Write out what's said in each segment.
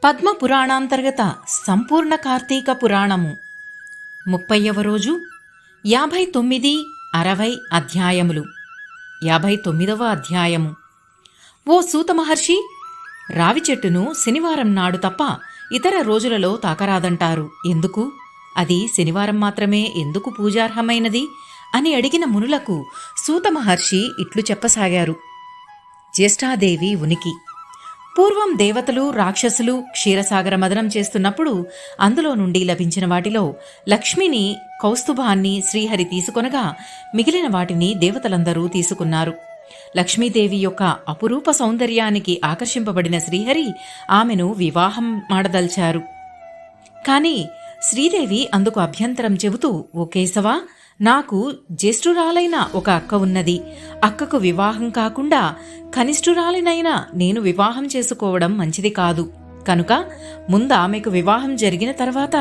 పద్మ పురాణాంతర్గత సంపూర్ణ కార్తీక పురాణము 30వ రోజు 59, 60 అధ్యాయములు. 59వ అధ్యాయము. ఓ సూత మహర్షి, రావి చెట్టును శనివారం నాడు తప్ప ఇతర రోజులలో తాకరాదంటారు. ఎందుకు? అది శనివారం మాత్రమే ఎందుకు పూజార్హమైనది అని అడిగిన మునులకు సూత మహర్షి ఇట్లు చెప్పసాగారు. జ్యేష్ఠాదేవి ఉనికి. పూర్వం దేవతలు, రాక్షసులు క్షీరసాగర మదనం చేస్తున్నప్పుడు అందులో నుండి లభించిన వాటిలో లక్ష్మిని, కౌస్తుభాన్ని శ్రీహరి తీసుకొనగా మిగిలిన వాటిని దేవతలందరూ తీసుకున్నారు. లక్ష్మీదేవి యొక్క అపురూప సౌందర్యానికి ఆకర్షింపబడిన శ్రీహరి ఆమెను వివాహం మాడదల్చారు. కాని శ్రీదేవి అందుకు అభ్యంతరం చెబుతూ, ఓ కేశవా, నాకు జ్యేష్ఠురాలైన ఒక అక్క ఉన్నది. అక్కకు వివాహం కాకుండా కనిష్ఠురాలినైనా నేను వివాహం చేసుకోవడం మంచిది కాదు. కనుక ముందు ఆమెకు వివాహం జరిగిన తర్వాత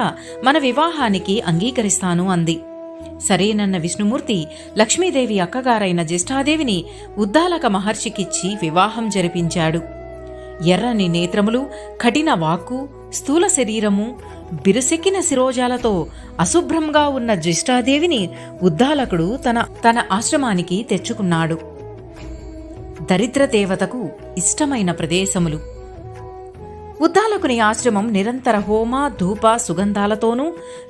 మన వివాహానికి అంగీకరిస్తాను అంది. సరేనన్న విష్ణుమూర్తి లక్ష్మీదేవి అక్కగారైన జ్యేష్ఠాదేవిని ఉద్దాలక మహర్షికిచ్చి వివాహం జరిపించాడు. ఎర్రని నేత్రములు, కఠిన వాక్కు, స్థూల శరీరము, బిరుసెక్కిన శిరోజాలతో అశుభ్రంగా ఉన్న జ్యేష్ఠాదేవిని ఉద్దాలకుడు తన ఆశ్రమానికి తెచ్చుకున్నాడు. దరిద్ర దేవతకు ఇష్టమైన ప్రదేశములు. ఉద్దాలకుని ఆశ్రమం నిరంతర హోమ, ధూప, సుగంధాలతోనూ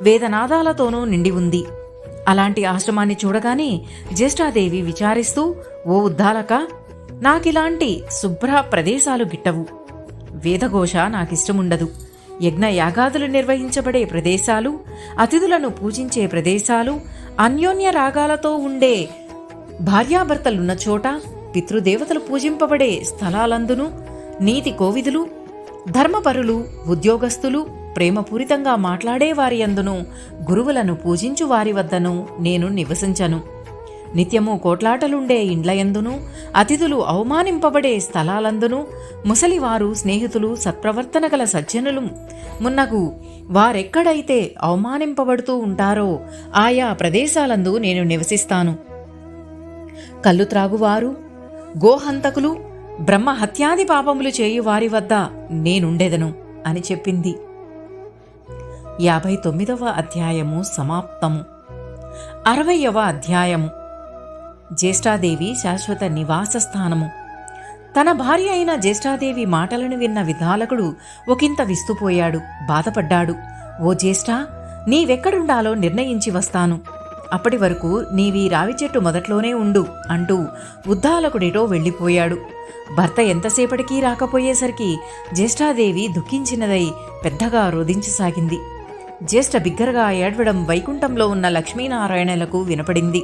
వేదనాదాలతోనూ నిండి ఉంది. అలాంటి ఆశ్రమాన్ని చూడగానే జ్యేష్ఠాదేవి విచారిస్తూ, ఓ ఉద్దాలక, నాకిలాంటి శుభ్ర ప్రదేశాలు గిట్టవు. వేదఘోష నాకిష్టముండదు. యజ్ఞయాగాదులు నిర్వహించబడే ప్రదేశాలు, అతిథులను పూజించే ప్రదేశాలు, అన్యోన్య రాగాలతో ఉండే భార్యాభర్తలున్న చోట, పితృదేవతలు పూజింపబడే స్థలాలందును, నీతి కోవిదులు, ధర్మపరులు, ఉద్యోగస్తులు, ప్రేమపూరితంగా మాట్లాడే వారి అందును, గురువులను పూజించు వారి వద్దను నేను నివసించను. నిత్యము కోట్లాటలుండే ఇండ్లయందును, అతిథులు అవమానింపబడే స్థలాలందును, ముసలివారు, స్నేహితులు, సత్ప్రవర్తన గల సజ్జనులు మున్నగు వారెక్కడైతే అవమానింపబడుతూ ఉంటారో ఆయా ప్రదేశాలందు నేను నివసిస్తాను. కళ్ళు త్రాగువారు, గోహంతకులు, బ్రహ్మహత్యాది పాపములు చేయు వారి వద్ద నేనుండెదను అని చెప్పింది. 59వ అధ్యాయము సమాప్తము. 60వ అధ్యాయము. జ్యేష్ఠాదేవి శాశ్వత నివాస స్థానము. తన భార్య అయిన జ్యేష్ఠాదేవి మాటలను విన్న విధాలకుడు ఒకంత విస్తుపోయాడు, బాధపడ్డాడు. ఓ జ్యేష్ఠ, నీవెక్కడుండాలో నిర్ణయించి వస్తాను. అప్పటి వరకు నీవీ రావి చెట్టు మొదట్లోనే ఉండు అంటూ ఉద్దాలకుడిటో వెళ్ళిపోయాడు. భర్త ఎంతసేపటికీ రాకపోయేసరికి జ్యేష్ఠాదేవి దుఃఖించినదై పెద్దగా రోదించసాగింది. జ్యేష్ఠ బిగ్గరగా ఏడ్వడం వైకుంఠంలో ఉన్న లక్ష్మీనారాయణలకు వినపడింది.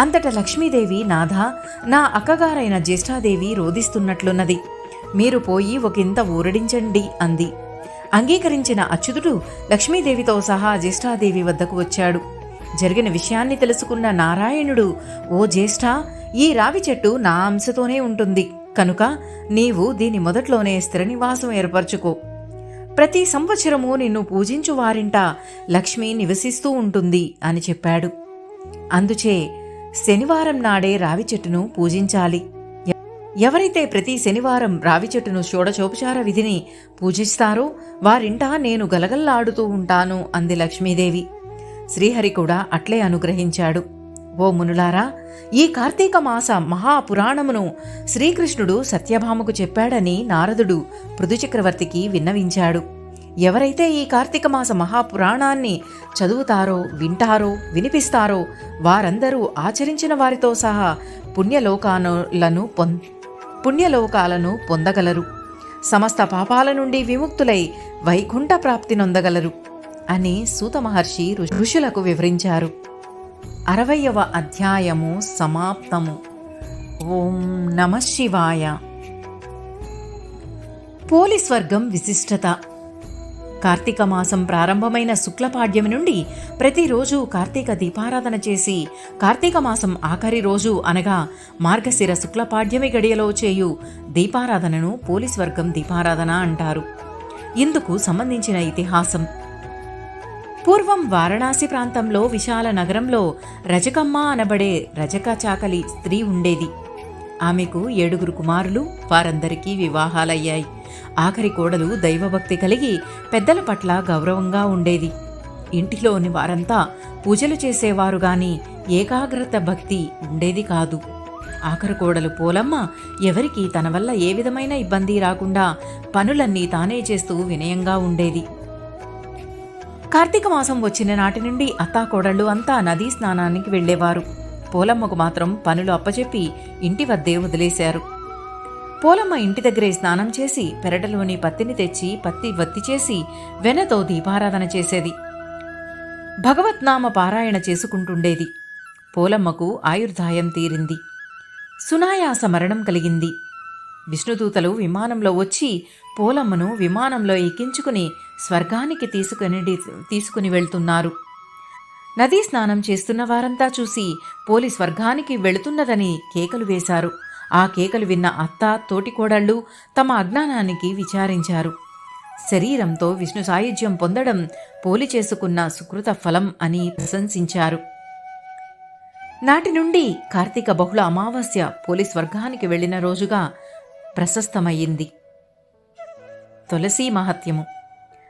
అంతటా లక్ష్మీదేవి, నాథా, నా అక్కగారైన జ్యేష్ఠాదేవి రోదిస్తున్నట్లున్నది. మీరు పోయి ఒకంత ఊరడించండి అంది. అంగీకరించిన అచ్యుతుడు లక్ష్మీదేవితో సహా జ్యేష్ఠాదేవి వద్దకు వచ్చాడు. జరిగిన విషయాన్ని తెలుసుకున్న నారాయణుడు, ఓ జ్యేష్ఠ, ఈ రావి చెట్టు నా అంశతోనే ఉంటుంది. కనుక నీవు దీని మొదట్లోనే స్థిర నివాసం ఏర్పరచుకో. ప్రతి సంవత్సరము నిన్ను పూజించు వారింట లక్ష్మి నివసిస్తూ ఉంటుంది అని చెప్పాడు. అందుచే శనివారం నాడే రావి చెట్టును పూజించాలి. ఎవరైతే ప్రతి శనివారం రావి చెట్టును షోడశోపచార విధిని పూజిస్తారో వారింట నేను గలగల్లాడుతూ ఉంటాను అంది లక్ష్మీదేవి. శ్రీహరి కూడా అట్లే అనుగ్రహించాడు. ఓ మునులారా, ఈ కార్తీక మాస మహాపురాణమును శ్రీకృష్ణుడు సత్యభామకు చెప్పాడని నారదుడు పృథుచక్రవర్తికి విన్నవించాడు. ఎవరైతే ఈ కార్తీక మాస మహాపురాణాన్ని చదువుతారో, వింటారో, వినిపిస్తారో వారందరూ ఆచరించిన వారితో సహా పుణ్యలోకాలను పొందగలరు. సమస్త పాపాల నుండి విముక్తులై వైకుంఠ ప్రాప్తి నొందగలరు అని సూత మహర్షి ఋషులకు వివరించారు. 60వ అధ్యాయము సమాప్తము. ఓం నమః శివాయ. పోలిస్వర్గం విశిష్టత. కార్తీక మాసం ప్రారంభమైన శుక్లపాడ్యమి నుండి ప్రతిరోజు కార్తీక దీపారాధన చేసి కార్తీక మాసం ఆఖరి రోజు అనగా మార్గశిర శుక్లపాడ్యమి గడియలో చేయు దీపారాధనను పోలిస్వర్గం దీపారాధన అంటారు. ఇందుకు సంబంధించిన ఇతిహాసం. పూర్వం వారణాసి ప్రాంతంలో విశాల నగరంలో రజకమ్మ అనబడే రజక చాకలి స్త్రీ ఉండేది. ఆమెకు 7 కుమారులు, వారందరికీ వివాహాలయ్యాయి. ఆఖరి కోడలు దైవభక్తి కలిగి పెద్దల పట్ల గౌరవంగా ఉండేది. ఇంటిలోని వారంతా పూజలు చేసేవారు గాని ఏకాగ్రత భక్తి ఉండేది కాదు. ఆఖరు కోడలు పోలమ్మ ఎవరికీ తన వల్ల ఏ విధమైన ఇబ్బంది రాకుండా పనులన్నీ తానే చేస్తూ వినయంగా ఉండేది. కార్తీక మాసం వచ్చిన నాటి నుండి అత్తాకోడళ్ళు అంతా నదీ స్నానానికి వెళ్లేవారు. పోలమ్మకు మాత్రం పనులు అప్పచెప్పి ఇంటి వద్దే వదిలేశారు. పోలమ్మ ఇంటి దగ్గరే స్నానం చేసి పెరటలోని పత్తిని తెచ్చి పత్తి వత్తి చేసి వెన్నతో దీపారాధన చేసేది. భగవత్నామ పారాయణ చేసుకుంటుండేది. పోలమ్మకు ఆయుర్దాయం తీరింది. సునాయాస మరణం కలిగింది. విష్ణుదూతలు విమానంలో వచ్చి పోలమ్మను విమానంలో ఎక్కించుకుని స్వర్గానికి తీసుకుని వెళ్తున్నారు. నదీ స్నానం చేస్తున్న వారంతా చూసి పోలి స్వర్గానికి వెళుతున్నదని కేకలు వేశారు. ఆ కేకలు విన్న అత్త, తోటికోడళ్ళు తమ అజ్ఞానానికి విచారించారు. శరీరంతో విష్ణు సాయుధ్యం పొందడం పోలి చేసుకున్న సుకృత ఫలం అని ప్రశంసించారు. నాటి నుండి కార్తీక బహుళ అమావాస్య పోలి స్వర్గానికి వెళ్లిన రోజుగా ప్రశస్తమయ్యింది. తులసీ మహత్యము.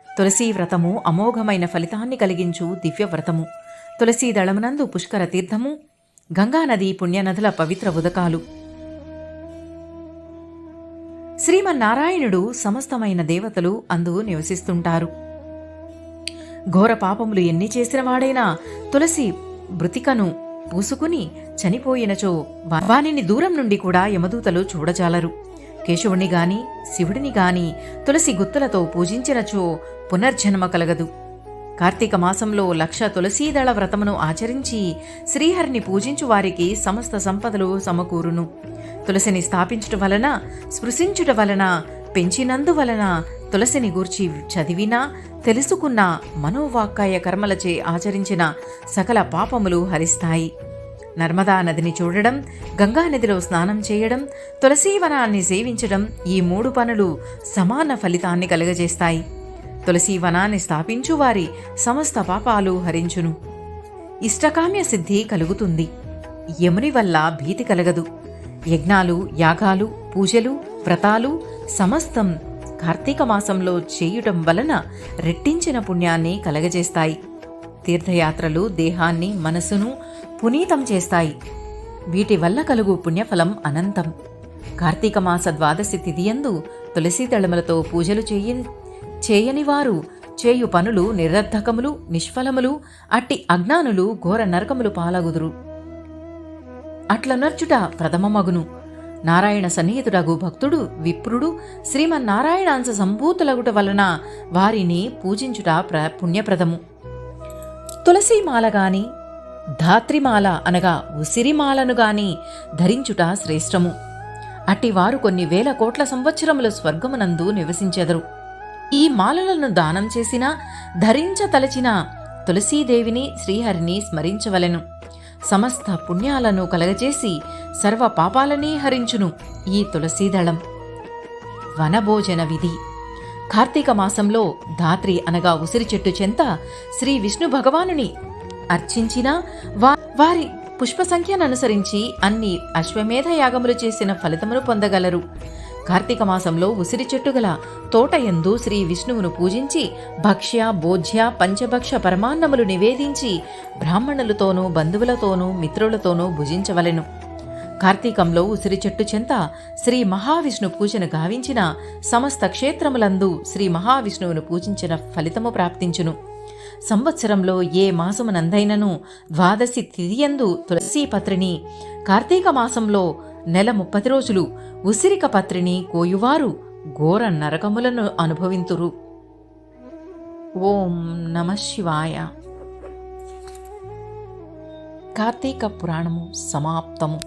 తులసీ వ్రతము అమోఘమైన ఫలితాన్ని కలిగించు దివ్యవ్రతము. తులసీ దళమునందు పుష్కర తీర్థము, గంగానది పుణ్యనదుల పవిత్ర ఉదకాలు. శ్రీమన్నారాయణుడు సమస్తమైన దేవతలు అందు నివసిస్తుంటారు. ఘోర పాపములు ఎన్ని చేసిన వాడైనా తులసి మృతికను పూసుకుని చనిపోయినచో వానిని దూరం నుండి కూడా యమదూతలు చూడజాలరు. కేశవుని గాని శివుడిని గాని తులసి గుత్తులతో పూజించినచో పునర్జన్మ కలగదు. కార్తీక మాసంలో 1,00,000 తులసీదళ వ్రతమును ఆచరించి శ్రీహరిని పూజించు వారికి సమస్త సంపదలు సమకూరును. తులసిని స్థాపించుట వలన, స్పృశించుట వలన, పెంచినందువలన, తులసిని గూర్చి చదివినా తెలుసుకున్న మనోవాక్కాయ కర్మలచే ఆచరించిన సకల పాపములు హరిస్తాయి. నర్మదా నదిని చూడడం, గంగానదిలో స్నానం చేయడం, తులసీవనాన్ని సేవించడం, ఈ 3 పనులు సమాన ఫలితాన్ని కలుగజేస్తాయి. తులసీవనాన్ని స్థాపించు వారి సమస్త పాపాలు హరించును. ఇష్టకామ్య సిద్ధి కలుగుతుంది. యముని వల్ల భీతి కలగదు. యజ్ఞాలు, యాగాలు, పూజలు, వ్రతాలు సమస్తం కార్తీక మాసంలో చేయుటం వలన రెట్టించిన పుణ్యాన్ని కలగజేస్తాయి. తీర్థయాత్రలు దేహాన్ని, మనసును పునీతం చేస్తాయి. వీటి వల్ల కలుగు పుణ్యఫలం అనంతం. కార్తీక మాస ద్వాదశి తిథియందు తులసీ దళములతో పూజలు చేయనివారు చేయు పనులు నిరర్ధకములు, నిష్ఫలములు. అట్టి అజ్ఞానులు ఘోర నరకములు పాలగుదురు. అట్ల నర్చుట ప్రథమమగును. నారాయణ సన్నిహితుడగు భక్తుడు, విప్రుడు శ్రీమన్నారాయణాంశ సంభూతులగుట వలన వారిని పూజించుట పుణ్యప్రదము. తులసీమాల గాని, ధాత్రిమాల అనగా ఉసిరిమాలను గాని ధరించుట శ్రేష్టము. అట్టివారు కొన్ని వేల కోట్ల సంవత్సరముల స్వర్గమునందు నివసించెదరు. ఈ మాలలను దానం చేసినా, ధరించతలచిన తులసీదేవిని, శ్రీహరిని స్మరించవలెను. సమస్త పుణ్యాలను కలగజేసి సర్వ పాపాలనీ హరించును ఈ తులసీదళం. వనభోజన విధి. కార్తీక మాసంలో ధాత్రి అనగా ఉసిరి చెట్టు చెంత శ్రీ విష్ణు భగవానుని అర్చించిన వారి పుష్ప సంఖ్యను అనుసరించి అన్ని అశ్వమేధ యాగములు చేసిన ఫలితమును పొందగలరు. కార్తీక మాసంలో ఉసిరి చెట్టు గల తోటయందు శ్రీ విష్ణువును పూజించి భక్ష్య, భోజ్య, పంచభక్ష పరమాన్నములు నివేదించి బ్రాహ్మణులతోనూ, బంధువులతోనూ, మిత్రులతోనూ భుజించవలెను. కార్తీకంలో ఉసిరి చెట్టు చెంత శ్రీ మహావిష్ణు పూజను గావించిన సమస్త క్షేత్రములందు శ్రీ మహావిష్ణువును పూజించిన ఫలితము ప్రాప్తించును. సంవత్సరంలో ఏ మాసమునందైనను ద్వాదశి తిథియందు తులసీపత్రిని, కార్తీక మాసంలో నెల 30 రోజులు ఉసిరిక పత్రిని కోయువారు ఘోర నరకములను అనుభవింతురు. ఓం నమః శివాయ. కార్తీక పురాణము సమాప్తము.